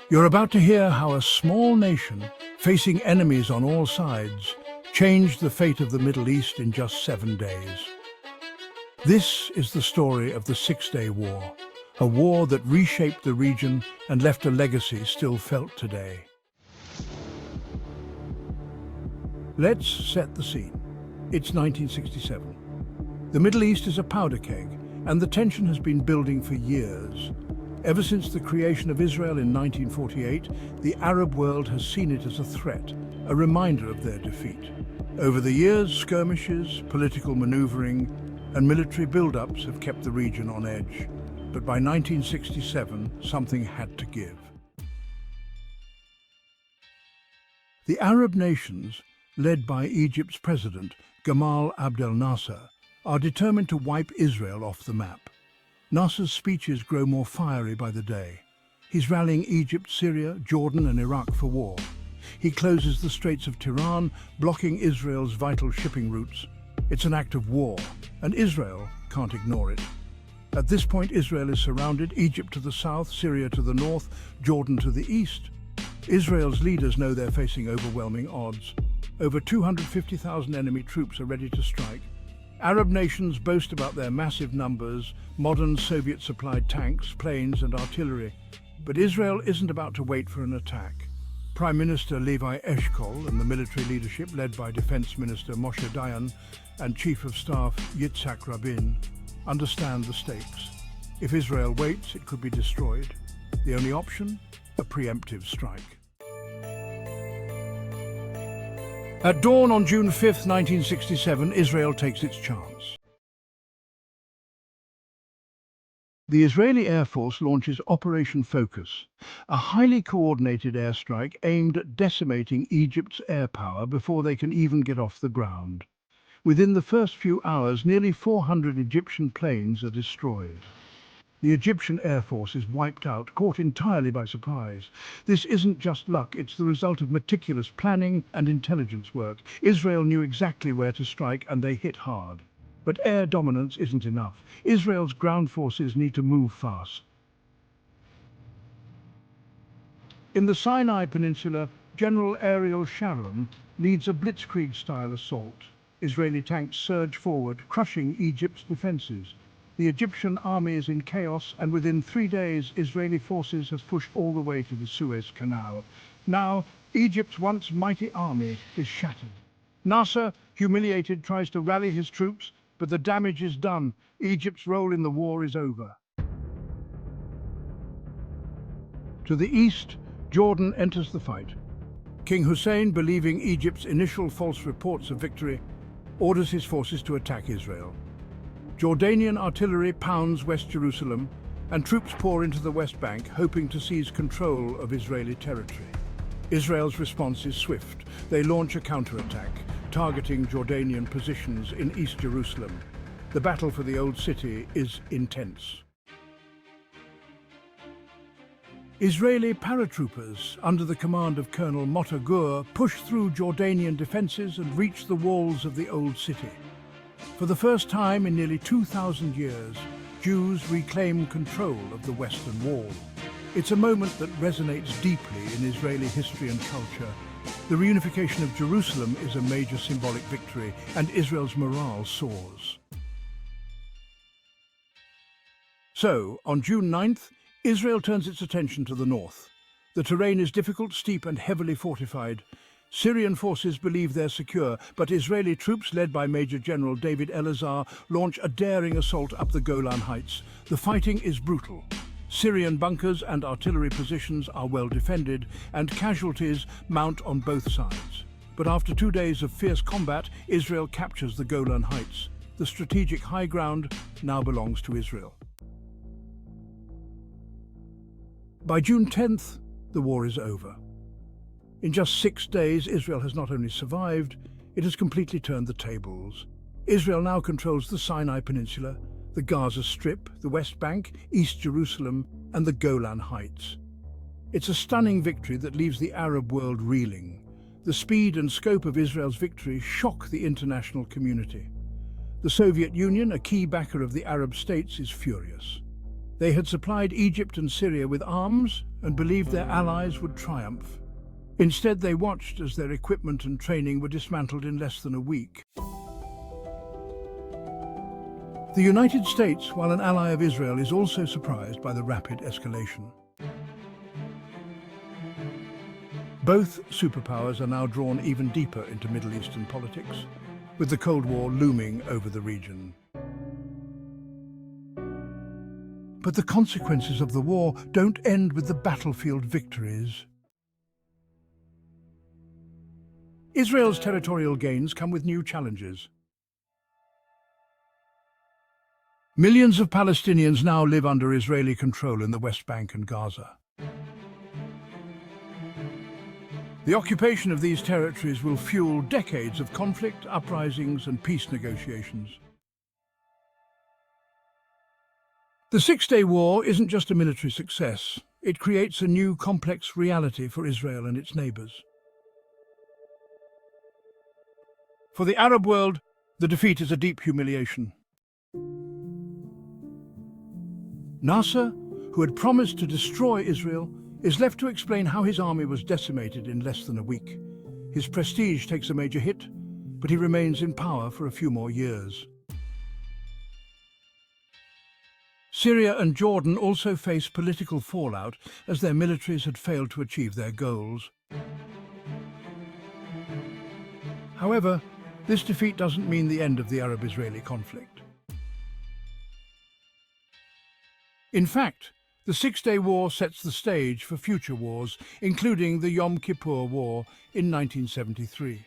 You're about to hear how a small nation, facing enemies on all sides, changed the fate of the Middle East in just 7 days. This is the story of the Six-Day War, a war that reshaped the region and left a legacy still felt today. Let's set the scene. It's 1967. The Middle East is a powder keg, and the tension has been building for years. Ever since the creation of Israel in 1948, the Arab world has seen it as a threat, a reminder of their defeat. Over the years, skirmishes, political maneuvering, and military build-ups have kept the region on edge. But by 1967, something had to give. The Arab nations, led by Egypt's president, Gamal Abdel Nasser, are determined to wipe Israel off the map. Nasser's speeches grow more fiery by the day. He's rallying Egypt, Syria, Jordan and Iraq for war. He closes the Straits of Tiran, blocking Israel's vital shipping routes. It's an act of war, and Israel can't ignore it. At this point, Israel is surrounded, Egypt to the south, Syria to the north, Jordan to the east. Israel's leaders know they're facing overwhelming odds. Over 250,000 enemy troops are ready to strike. Arab nations boast about their massive numbers, modern Soviet-supplied tanks, planes and artillery. But Israel isn't about to wait for an attack. Prime Minister Levi Eshkol and the military leadership led by Defense Minister Moshe Dayan and Chief of Staff Yitzhak Rabin understand the stakes. If Israel waits, it could be destroyed. The only option? A preemptive strike. At dawn on June 5, 1967, Israel takes its chance. The Israeli Air Force launches Operation Focus, a highly coordinated airstrike aimed at decimating Egypt's air power before they can even get off the ground. Within the first few hours, nearly 400 Egyptian planes are destroyed. The Egyptian Air Force is wiped out, caught entirely by surprise. This isn't just luck, it's the result of meticulous planning and intelligence work. Israel knew exactly where to strike and they hit hard. But air dominance isn't enough. Israel's ground forces need to move fast. In the Sinai Peninsula, General Ariel Sharon leads a blitzkrieg-style assault. Israeli tanks surge forward, crushing Egypt's defenses. The Egyptian army is in chaos, and within 3 days, Israeli forces have pushed all the way to the Suez Canal. Now, Egypt's once mighty army is shattered. Nasser, humiliated, tries to rally his troops, but the damage is done. Egypt's role in the war is over. To the east, Jordan enters the fight. King Hussein, believing Egypt's initial false reports of victory, orders his forces to attack Israel. Jordanian artillery pounds West Jerusalem, and troops pour into the West Bank, hoping to seize control of Israeli territory. Israel's response is swift. They launch a counterattack, targeting Jordanian positions in East Jerusalem. The battle for the Old City is intense. Israeli paratroopers, under the command of Colonel Motta Gur, push through Jordanian defenses and reach the walls of the Old City. For the first time in nearly 2,000 years, Jews reclaim control of the Western Wall. It's a moment that resonates deeply in Israeli history and culture. The reunification of Jerusalem is a major symbolic victory, and Israel's morale soars. So, on June 9th, Israel turns its attention to the north. The terrain is difficult, steep and heavily fortified. Syrian forces believe they're secure, but Israeli troops led by Major General David Elazar launch a daring assault up the Golan Heights. The fighting is brutal. Syrian bunkers and artillery positions are well defended, and casualties mount on both sides. But after 2 days of fierce combat, Israel captures the Golan Heights. The strategic high ground now belongs to Israel. By June 10th, the war is over. In just 6 days, Israel has not only survived, it has completely turned the tables. Israel now controls the Sinai Peninsula, the Gaza Strip, the West Bank, East Jerusalem, and the Golan Heights. It's a stunning victory that leaves the Arab world reeling. The speed and scope of Israel's victory shock the international community. The Soviet Union, a key backer of the Arab states, is furious. They had supplied Egypt and Syria with arms and believed their allies would triumph. Instead, they watched as their equipment and training were dismantled in less than a week. The United States, while an ally of Israel, is also surprised by the rapid escalation. Both superpowers are now drawn even deeper into Middle Eastern politics, with the Cold War looming over the region. But the consequences of the war don't end with the battlefield victories. Israel's territorial gains come with new challenges. Millions of Palestinians now live under Israeli control in the West Bank and Gaza. The occupation of these territories will fuel decades of conflict, uprisings, and peace negotiations. The Six-Day War isn't just a military success. It creates a new complex reality for Israel and its neighbors. For the Arab world, the defeat is a deep humiliation. Nasser, who had promised to destroy Israel, is left to explain how his army was decimated in less than a week. His prestige takes a major hit, but he remains in power for a few more years. Syria and Jordan also face political fallout as their militaries had failed to achieve their goals. However, this defeat doesn't mean the end of the Arab-Israeli conflict. In fact, the Six-Day War sets the stage for future wars, including the Yom Kippur War in 1973.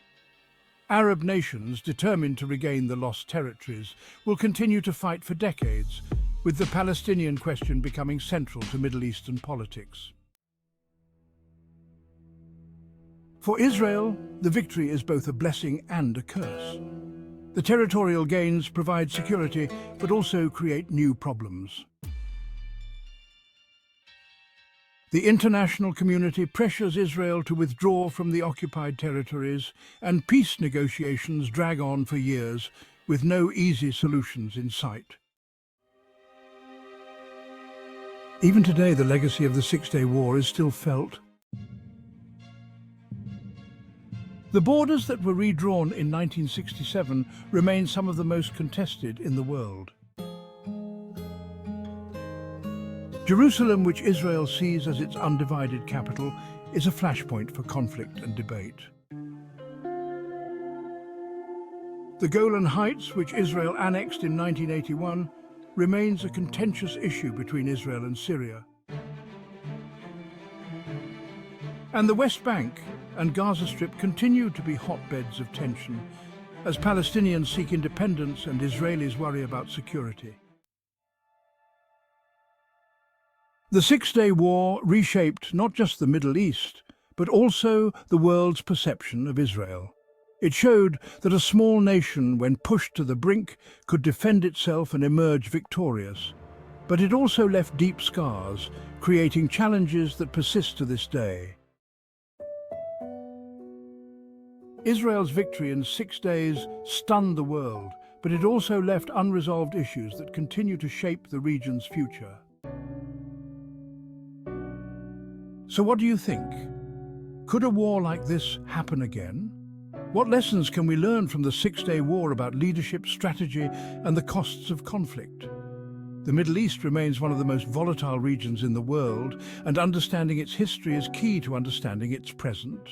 Arab nations determined to regain the lost territories will continue to fight for decades, with the Palestinian question becoming central to Middle Eastern politics. For Israel, the victory is both a blessing and a curse. The territorial gains provide security, but also create new problems. The international community pressures Israel to withdraw from the occupied territories, and peace negotiations drag on for years, with no easy solutions in sight. Even today, the legacy of the Six-Day War is still felt. The borders that were redrawn in 1967 remain some of the most contested in the world. Jerusalem, which Israel sees as its undivided capital, is a flashpoint for conflict and debate. The Golan Heights, which Israel annexed in 1981, remains a contentious issue between Israel and Syria. And the West Bank and Gaza Strip continue to be hotbeds of tension as Palestinians seek independence and Israelis worry about security. The Six-Day War reshaped not just the Middle East, but also the world's perception of Israel. It showed that a small nation, when pushed to the brink, could defend itself and emerge victorious. But it also left deep scars, creating challenges that persist to this day. Israel's victory in 6 days stunned the world, but it also left unresolved issues that continue to shape the region's future. So what do you think? Could a war like this happen again? What lessons can we learn from the Six-Day War about leadership, strategy, and the costs of conflict? The Middle East remains one of the most volatile regions in the world, and understanding its history is key to understanding its present.